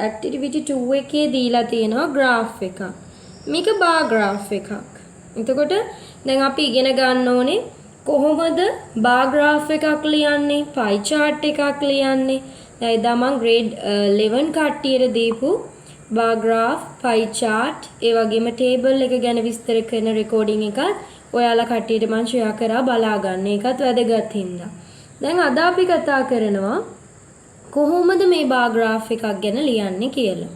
activity 2 එකේ දීලා තියෙනවා graph එකක්. මේක bar graph එකක්. එතකොට දැන් අපි ඉගෙන ගන්න ඕනේ කොහොමද bar graph එකක් ලියන්නේ, pie chart එකක් ලියන්නේ. දැන් එදා මම grade 11 කට්ටියට දීපු bar graph, pie chart, ඒ වගේම table එක ගැන විස්තර කරන recording එකත් ඔයාලා කට්ටියට මම share කරා බලා ගන්න. ඒකත් වැදගත් හින්දා. දැන් අද අපි කතා කරනවා කොහොමද මේ bar graph එකක් ගැන ලියන්නේ කියලා.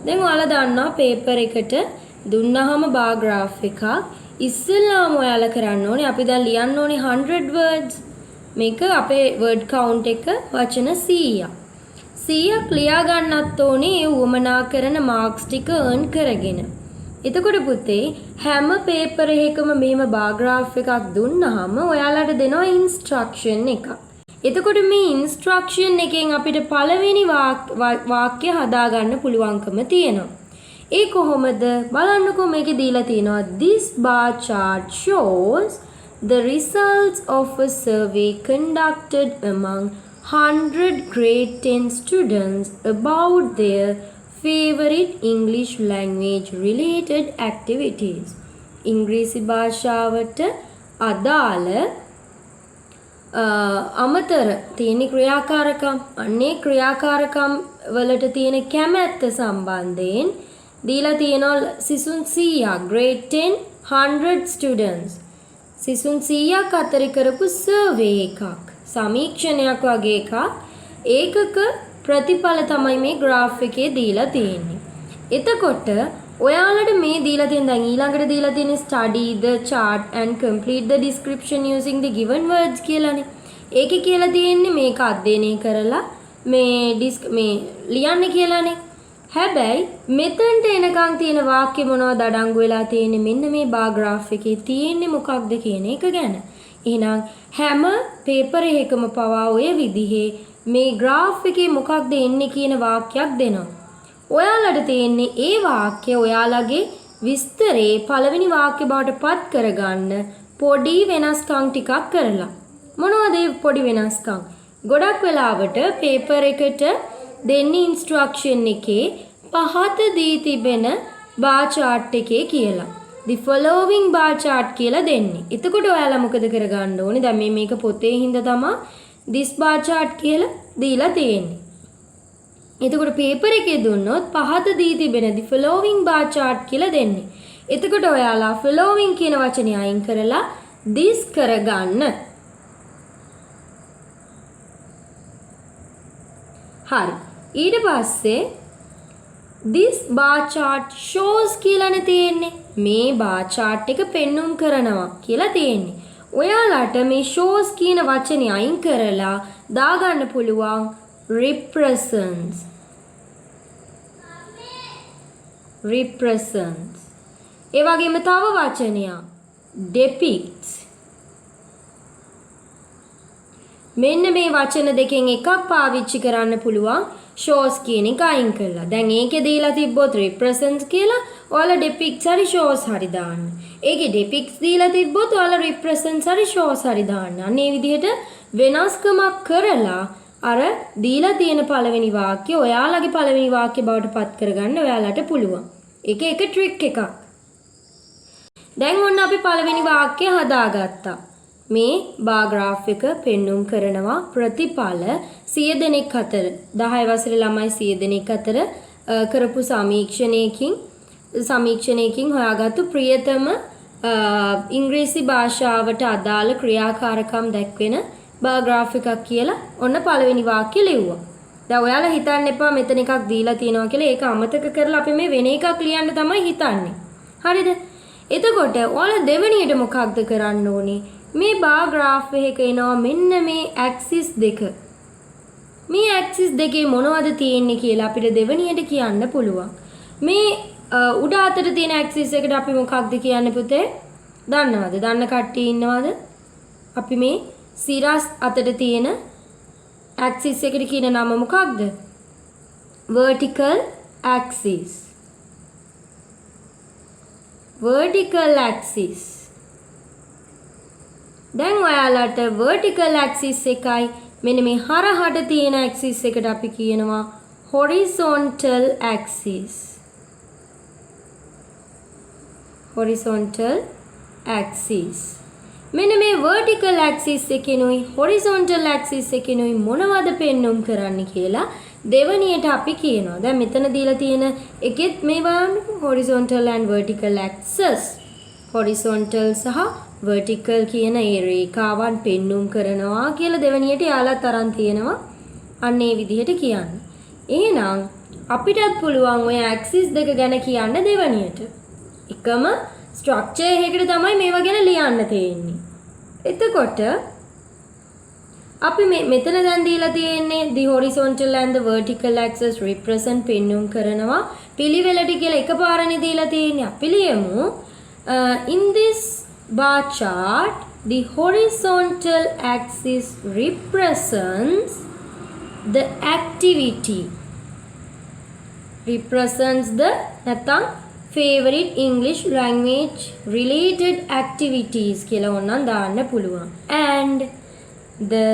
දැන් ඔයාලා දන්නවා paper එකට දුන්නාම bar graph එකක් ඉස්සෙල්ලාම ඔයාලා කරන්න ඕනේ අපි දැන් ලියන්න ඕනේ 100 words. මේක අපේ word count එක වචන 100ක්. 100ක් ලියා ගන්නත් ඕනේ ඒ උවමනා කරන marks ටික earn කරගෙන. එතකොට පුතේ හැම paper එකකම මෙහෙම bar graph එකක් දුන්නාම ඔයාලට දෙනවා instruction එකක්. එතකොට මේ instruction එකෙන් අපිට පළවෙනි වාක්‍ය හදා ගන්න පුළුවන්කම තියෙනවා. ඒ කොහොමද? බලන්නකෝ මේකේ දීලා තියෙනවා this bar chart shows the results of a survey conducted among 100 grade 10 students about their favorite English language related activities. ඉංග්‍රීසි භාෂාවට අදාළ අමතර තියෙන ක්‍රියාකාරකම් අන්නේ ක්‍රියාකාරකම් වලට තියෙන කැමැත්ත සම්බන්ධයෙන් දීලා තියෙනවා සිසුන් 100ක් grade 10 100 students සිසුන් 100ක් අතර කරපු සර්වේ එකක් සමීක්ෂණයක් වගේ එකක් ඒකක ප්‍රතිඵල තමයි මේ graph එකේ දීලා තියෙන්නේ. එතකොට ඔයාලට මේ දීලා තියෙන දැන් ඊළඟට දීලා තියෙන study the chart and complete the description using the given words කියලානේ. ඒකේ කියලා තියෙන්නේ මේක අධ්‍යයනය කරලා මේ ලියන්න කියලානේ. හැබැයි මෙතනට එනකන් තියෙන වාක්‍ය මොනවද අඩංගු වෙලා තියෙන්නේ මෙන්න මේ bar graph එකේ තියෙන්නේ මොකක්ද කියන එක ගැන. එහෙනම් හැම paper එකකම පවා ඔය විදිහේ මේ graph එකේ මොකක්ද එන්නේ කියන වාක්‍යයක් දෙනවා. ඔයාලට තියෙන්නේ ඒ වාක්‍ය ඔයාලගේ විස්තරේ පළවෙනි වාක්‍ය බවට පත් කරගන්න පොඩි වෙනස්කම් ටිකක් කරලා. මොනවද මේ පොඩි වෙනස්කම්? ගොඩක් වෙලාවට paper එකට දෙන්නේ instruction එකේ පහත දී තිබෙන bar chart එකේ කියලා. the following bar chart කියලා දෙන්නේ. එතකොට ඔයාලා මොකද කරගන්න ඕනේ? දැන් මේක පොතේ හින්දා තමයි this bar chart කියලා දීලා තියෙන්නේ. එතකොට paper එකේ දුන්නොත් පහත දී තිබෙන the following bar chart කියලා දෙන්නේ. එතකොට ඔයාලා following කියන වචනේ අයින් කරලා this කරගන්න. හරි. ඊට පස්සේ this bar chart shows කියලානේ තියෙන්නේ. මේ bar chart එක පෙන්눔 කරනවා කියලා තියෙන්නේ. ඔයාලට මේ shows කියන වචනේ අයින් කරලා දාගන්න පුළුවන් represents. ඒ වගේම තව වචනයක් depicts. මෙන්න මේ වචන දෙකෙන් එකක් පාවිච්චි කරන්න පුළුවන් shows කියන එක අයින් කරලා. දැන් ඒකේ දීලා තිබ්බොත් represents කියලා ඔයාලා depicts හරි shows හරි දාන්න. ඒකේ depicts දීලා තිබ්බොත් ඔයාලා represents හරි shows හරි දාන්න. අනේ විදිහට වෙනස්කමක් කරලා අර දීලා තියෙන පළවෙනි වාක්‍ය ඔයාලගේ පළවෙනි වාක්‍ය බවට පත් කරගන්න ඔයාලට පුළුවන්. ඒක එක ට්‍රික් එකක්. දැන් ඔන්න අපි පළවෙනි වාක්‍ය හදාගත්තා. මේ bar graph එක පෙන්눔 කරනවා ප්‍රතිඵල 100 දෙනෙක් අතර 10 වසරේ ළමයි 100 දෙනෙක් අතර කරපු සමීක්ෂණයකින් හොයාගත්තු ප්‍රියතම ඉංග්‍රීසි භාෂාවට අදාළ ක්‍රියාකාරකම් දැක්වෙන bar graph එකක් කියලා ඔන්න පළවෙනි වාක්‍ය ලිව්වා. දැන් ඔයාලා හිතන්න එපා මෙතන එකක් දීලා තියෙනවා කියලා ඒක අමතක කරලා අපි මේ වෙන එකක් ලියන්න තමයි හිතන්නේ. හරිද? එතකොට ඔයාලා දෙවෙනියට මොකක්ද කරන්න ඕනේ? මේ bar graph එකක එනවා මෙන්න මේ axis දෙක. මේ axis දෙකේ මොනවද තියෙන්නේ කියලා අපිට දෙවෙනියට කියන්න පුළුවන්. මේ උඩ අතට තියෙන axis එකට අපි මොකක්ද කියන්නේ පුතේ? දන්නවද? දන්න කට්ටිය ඉන්නවද? අපි මේ සිරස් අතට තියෙන axis එකට කියන නම මොකක්ද? vertical axis. vertical axis. දැන් ඔයාලට vertical axis එකයි මෙන්න මේ හරහට තියෙන axis එකට අපි කියනවා horizontal axis. Horizontal axis. මෙන්න මේ vertical axis එකෙනුයි horizontal axis එකෙනුයි මොනවද පෙන්වුම් කරන්නේ කියලා දෙවණියට අපි කියනවා. දැන් මෙතන දීලා තියෙන එකෙත් මේ බලන්න horizontal and vertical axis. horizontal සහ vertical කියන ඒ රේඛාවන් පෙන්වුම් කරනවා කියලා දෙවණියට යාලත් අරන් තියෙනවා. අන්න ඒ විදිහට කියන්නේ. එහෙනම් අපිටත් පුළුවන් ඔය axis දෙක ගැන කියන්න දෙවණියට. එකම ස්ට්‍රක්චර් එකකට තමයි මේවා ගැන ලියන්න තියෙන්නේ. එතකොට අපි මෙතන දැන් දීලා තියෙන්නේ the horizontal and the vertical axis represent පෙන්වුම් කරනවා පිළිවෙලට කියලා එකපාරනේ දීලා තියෙන්නේ. අපි ලියමු in this bar chart the horizontal axis represents the activity නැත්නම් favorite English language related activities කියලා ඕනනම් දාන්න පුළුවන්. And the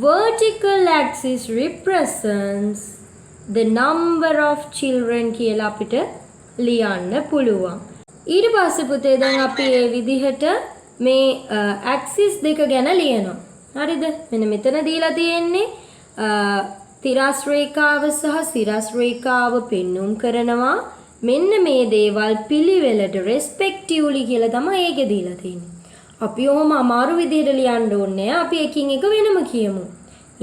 vertical axis represents the number of children කියලා අපිට ලියන්න පුළුවන්. ඊට පස්සේ පුතේ දැන් අපි මේ විදිහට මේ axis දෙක ගැන ලියනවා. හරිද? මෙන්න මෙතන දීලා තියෙන්නේ තිරස් රේඛාව සහ සිරස් රේඛාව පෙන්වුම් කරනවා. මෙන්න මේ දේවල් පිළිවෙලට respectively කියලා තමයි ඒකේ දීලා තියෙන්නේ. අපි ඔහොම අමාරු විදිහට ලියන්න ඕනේ. අපි එකින් එක වෙනම කියමු.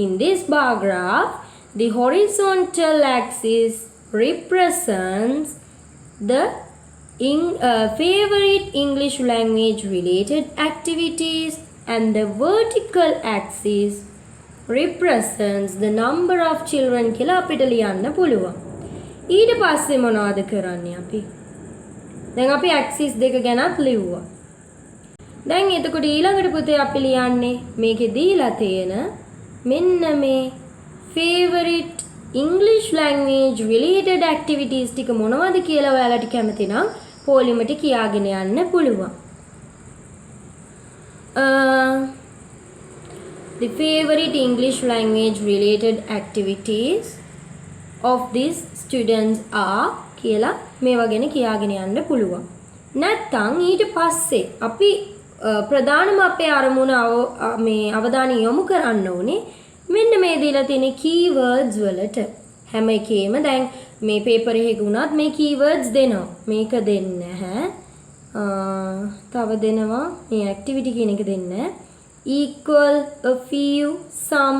In this bar graph, the horizontal axis represents the favorite English language related activities and the vertical axis represents the number of children කියලා අපිට ලියන්න පුළුවන්. ඊට පස්සේ මොනවද කරන්නේ අපි? දැන් අපි axis දෙක ගැනත් ලිව්වා. දැන් එතකොට ඊළඟට පුතේ අපි ලියන්නේ මේකේ දීලා තියෙන මෙන්න මේ favorite English language related activities ටික මොනවද කියලා ඔයාලට කැමති නම් පොලිමට කියාගෙන යන්න පුළුවන්. The favorite English language related activities of these students are කියලා මේවා ගැන කියාගෙන යන්න පුළුවන්. නැත්නම් ඊට පස්සේ අපි ප්‍රධානම අපේ අරමුණ මේ අවධානය යොමු කරන්න ඕනේ මෙන්න මේ දීලා තියෙන keywords වලට. හැම එකේම දැන් මේ පේපර් එකක උනත් මේ keywords දෙනවා. මේක දෙන්නේ නැහැ. තව දෙනවා මේ activity කියන එක දෙන්නේ නැහැ. equal, a few, some,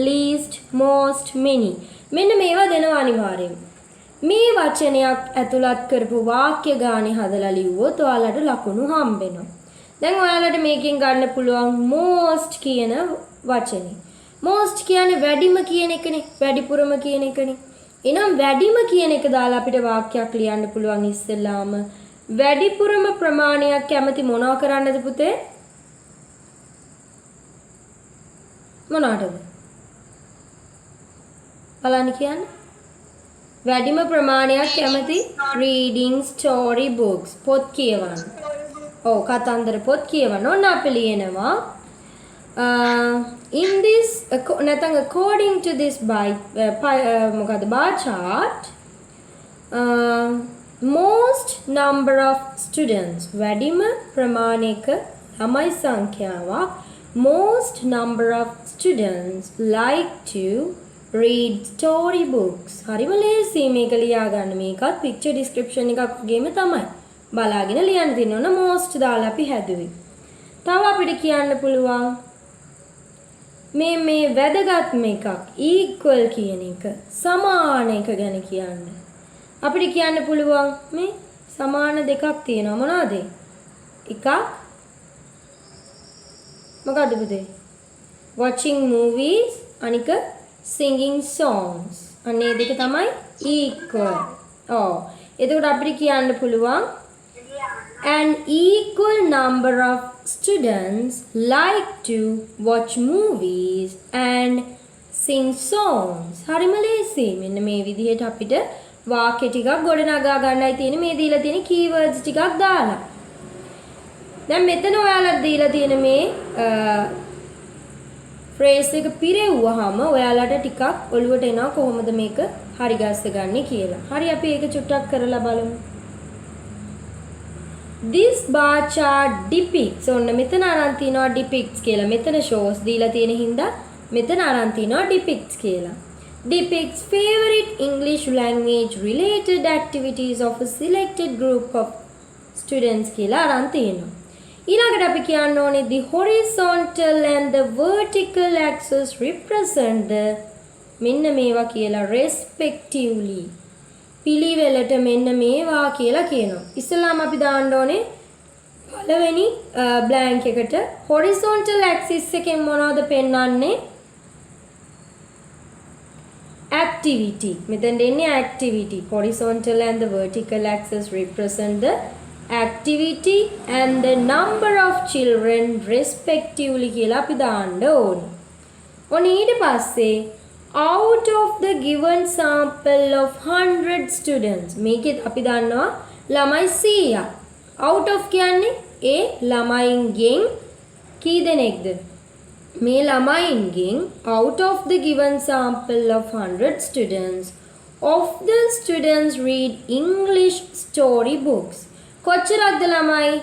least, most, many. මෙන්න මේවා දෙනවා අනිවාර්යයෙන්. මේ වචනයක් ඇතුළත් කරපු වාක්‍ය ගානේ හදලා ලිව්වොත් ඔයාලට ලකුණු හම්බෙනවා. දැන් ඔයාලට මේකෙන් ගන්න පුළුවන් most කියන වචනේ. most කියන්නේ වැඩිම කියන එකනේ, වැඩිපුරම කියන එකනේ. එහෙනම් වැඩිම කියන එක දාලා අපිට වාක්‍යයක් ලියන්න පුළුවන් ඉස්සෙල්ලාම වැඩිපුරම ප්‍රමාණයක් කැමති මොනවා කරන්නද පුතේ? මොනවටද? බලන්න කියන්නේ. වැඩිම ප්‍රමාණයක් කැමති reading story books පොත් කියවන්න. ඔව් කතන්දර පොත් කියවන්න. ඕන අපි ලියනවා in this නැත්නම් according to this මොකද bar chart most number of students වැඩිම ප්‍රමාණයක ළමයි සංඛ්‍යාවක් most number of students like to read story books. හරිම ලේසි මේක ලියා ගන්න. මේකත් picture description එකක් වගේම තමයි. බලාගෙන ලියන්න තියෙනවා most දාලා අපි හැදුවේ. තව අපිට කියන්න පුළුවන් මේ වැදගත්ම එකක් equal කියන එක සමාන එක ගැන කියන්න. අපිට කියන්න පුළුවන් මේ සමාන දෙකක් තියෙනවා මොනවාද? එකක් මොකද්ද පුතේ? watching movies අනික singing songs. අනේ දෙක තමයි equal. එතකොට අපිට කියන්න පුළුවන් an equal number of students like to watch movies and sing songs. හරිම ලේසි. මෙන්න මේ විදිහට අපිට වාක්‍ය ටිකක් ගොඩනගා ගන්නයි තියෙන්නේ මේ දීලා තියෙන keywords ටිකක් දාලා. දැන් මෙතන ඔයාලට දීලා තියෙන මේ phrase එක පිරෙව්වහම ඔයාලට ටිකක් ඔළුවට එනවා කොහොමද මේක හරි ගස්ස ගන්න කියලා. හරි අපි ඒක චුට්ටක් කරලා බලමු. This bar chart depicts ඔන්න මෙතන අරන් තියනවා depicts කියලා. මෙතන shows දීලා තියෙන හින්දා මෙතන අරන් තියනවා depicts කියලා. Depicts favorite English language related activities of a selected group of students කියලා අරන් තියෙනවා. ඊළඟට අපි කියන්න ඕනේ the horizontal and the vertical axis represent the මෙන්න මේවා කියලා respectively පිළිවෙලට මෙන්න මේවා කියලා කියනවා. ඉස්සෙල්ලාම අපි දාන්න ඕනේ පළවෙනි blank එකට horizontal axis එකෙන් මොනවද පෙන්වන්නේ? activity. මෙතෙන් දෙන්නේ activity. Horizontal and the vertical axis represent the activity and the number of children respectively කියලා අපි දාන්න ඕනේ. ඔන්න ඊට පස්සේ out of the given sample of 100 students මේකෙත් අපි දන්නවා ළමයි 100ක්. out of කියන්නේ ඒ ළමයින්ගෙන් කී දෙනෙක්ද? මේ ළමයින්ගෙන් out of the given sample of 100 students of the students read English story books. කොච්චරක්ද ළමයි?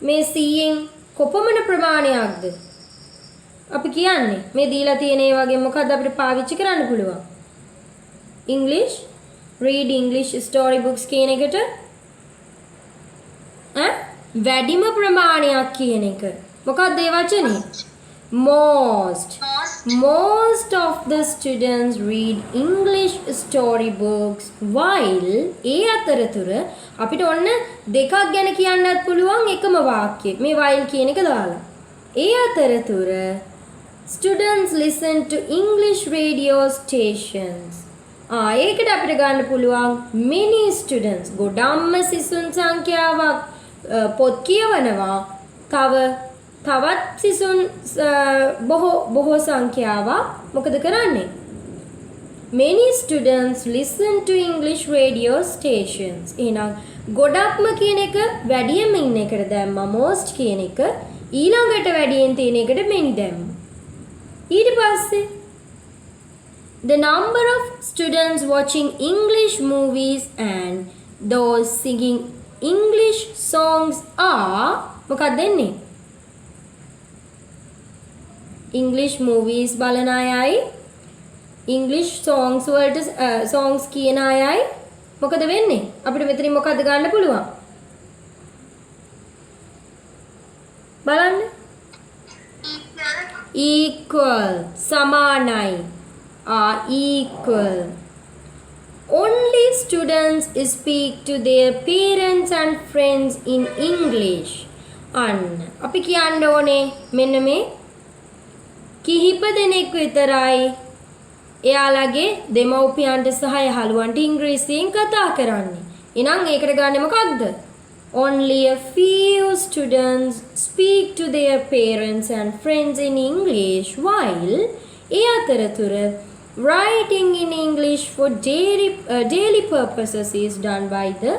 මේ 100න් කොපමණ ප්‍රමාණයක්ද? අපි කියන්නේ මේ දීලා තියෙන ඒ වගේ මොකද්ද අපිට පාවිච්චි කරන්න පුළුවන්? English read English story books කියන එකට වැඩිම ප්‍රමාණයක් කියන එක. මොකක්ද ඒ වචනේ? Most of the students read English story books while ඒ අතරතුර අපිට ඔන්න දෙකක් ගැන කියන්නත් පුළුවන් එකම වාක්‍යයක්. මේ while කියන එක දාලා. ඒ අතරතුර students listen to English radio stations. ඒකට අපිට ගන්න පුළුවන් many students. ගොඩක්ම සිසුන් සංඛ්‍යාවක් පොත් කියවනවා. තවත් සිසුන් බොහෝ සංඛ්‍යාවක් මොකද කරන්නේ? Many students listen to English radio stations. එහෙනම් ගොඩක්ම කියන එක වැඩියෙන් ඉන්න එකට දැම්මා most කියන එක. ඊළඟට වැඩියෙන් තියෙන එකට many දැම්මා. ඊට පස්සේ the number of students watching English movies and those singing English songs are මොකක්ද දෙන්නේ? English movies බලන අයයි English songs වලට songs කියන අයයි මොකද වෙන්නේ? අපිට මෙතනින් මොකද්ද ගන්න පුළුවන්? බලන්න. equal සමානයි. equal. Only students speak to their parents and friends in English. අන්න අපි කියන්න ඕනේ මෙන්න මේ කිහිප දෙනෙක් විතරයි එයාලගේ දෙමව්පියන්ට සහ යහළුවන්ට ඉංග්‍රීසියෙන් කතා කරන්නේ. එහෙනම් ඒකට ගන්නේ මොකක්ද? Only a few students speak to their parents and friends in English while ඒ අතරතුර writing in English for daily purposes is done by the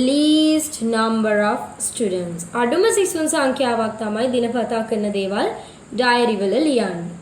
least number of students. අඩුම සිසුන් සංඛ්‍යාවක් තමයි දිනපතා කරන දේවල් ඩයරි වල ලියන්නේ.